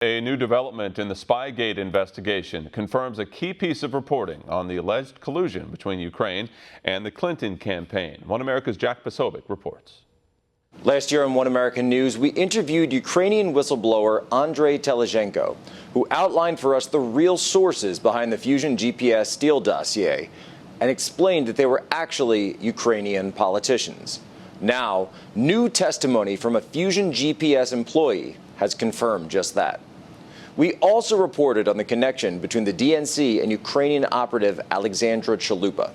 A new development in the Spygate investigation confirms a key piece of reporting on the alleged collusion between Ukraine and the Clinton campaign. One America's Jack Posobiec reports. Last year on One American News, we interviewed Ukrainian whistleblower Andrei Telizhenko, who outlined for us the real sources behind the Fusion GPS Steele dossier and explained that they were actually Ukrainian politicians. Now, new testimony from a Fusion GPS employee has confirmed just that. We also reported on the connection between the DNC and Ukrainian operative Alexandra Chalupa.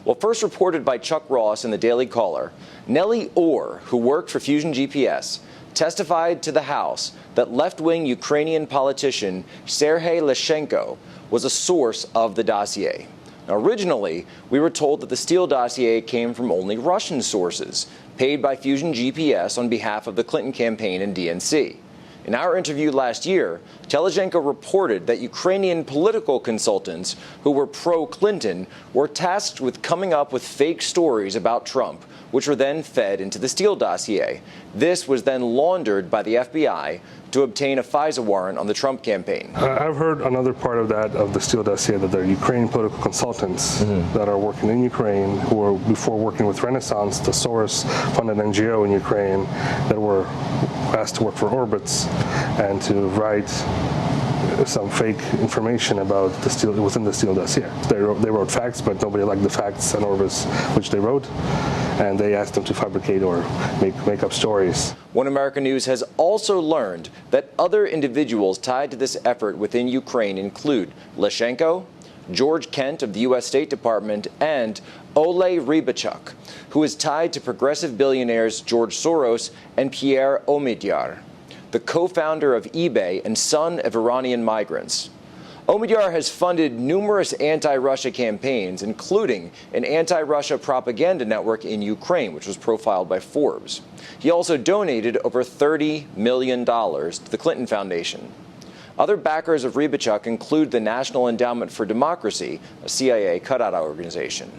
Well, first reported by Chuck Ross in the Daily Caller, Nellie Ohr, who worked for Fusion GPS, testified to the House that left-wing Ukrainian politician Sergei Lyshenko was a source of the dossier. Now, originally, we were told that the Steele dossier came from only Russian sources, paid by Fusion GPS on behalf of the Clinton campaign and DNC. In our interview last year, Telizhenko reported that Ukrainian political consultants who were pro-Clinton were tasked with coming up with fake stories about Trump, which were then fed into the Steele dossier. This was then laundered by the FBI to obtain a FISA warrant on the Trump campaign. I've heard another part of that, of the Steele dossier, that there are Ukrainian political consultants that are working in Ukraine, who were before working with Renaissance, the Soros-funded NGO in Ukraine, that were asked to work for Orbitz and to write some fake information about the Steele, within the Steele dossier. They wrote facts, but nobody liked the facts on Orbitz which they wrote, and they asked them to fabricate or make up stories. One American News has also learned that other individuals tied to this effort within Ukraine include Lyshenko, George Kent of the U.S. State Department, and Oleh Rybachuk, who is tied to progressive billionaires George Soros and Pierre Omidyar, the co-founder of eBay and son of Iranian migrants. Omidyar has funded numerous anti-Russia campaigns, including an anti-Russia propaganda network in Ukraine, which was profiled by Forbes. He also donated over $30 million to the Clinton Foundation. Other backers of Rybachuk include the National Endowment for Democracy, a CIA cutout organization.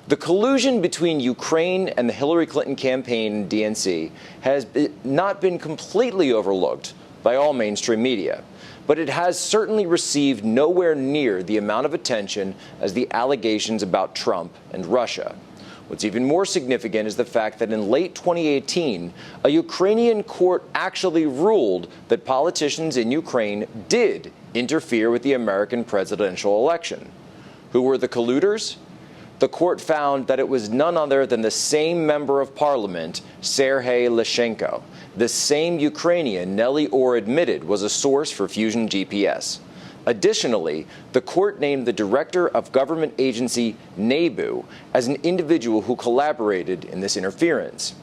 The collusion between Ukraine and the Hillary Clinton campaign and DNC has not been completely overlooked by all mainstream media, but it has certainly received nowhere near the amount of attention as the allegations about Trump and Russia. What's even more significant is the fact that in late 2018, a Ukrainian court actually ruled that politicians in Ukraine did interfere with the American presidential election. Who were the colluders? The court found that it was none other than the same member of parliament, Sergei Lyshenko, the same Ukrainian Nellie Ohr admitted was a source for Fusion GPS. Additionally, the court named the director of government agency NABU as an individual who collaborated in this interference.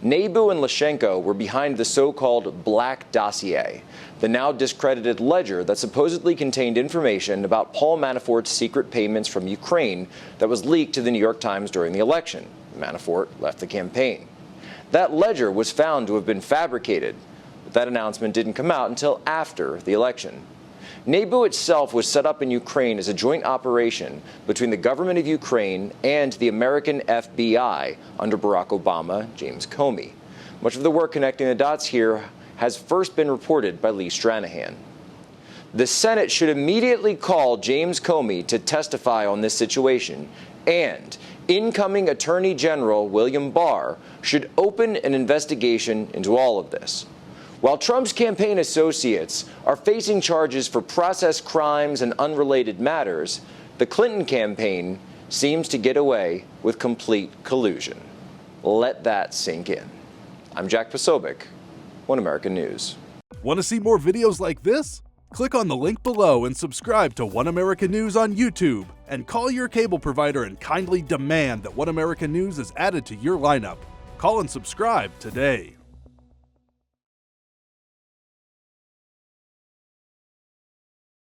NABU and Lyshenko were behind the so-called Black Dossier, the now discredited ledger that supposedly contained information about Paul Manafort's secret payments from Ukraine that was leaked to the New York Times during the election. Manafort left the campaign. That ledger was found to have been fabricated, but that announcement didn't come out until after the election. NABU itself was set up in Ukraine as a joint operation between the government of Ukraine and the American FBI under Barack Obama, James Comey. Much of the work connecting the dots here has first been reported by Lee Stranahan. The Senate should immediately call James Comey to testify on this situation, and incoming Attorney General William Barr should open an investigation into all of this. While Trump's campaign associates are facing charges for process crimes and unrelated matters, the Clinton campaign seems to get away with complete collusion. Let that sink in. I'm Jack Posobiec, One American News. Want to see more videos like this? Click on the link below and subscribe to One American News on YouTube, and call your cable provider and kindly demand that One American News is added to your lineup. Call and subscribe today.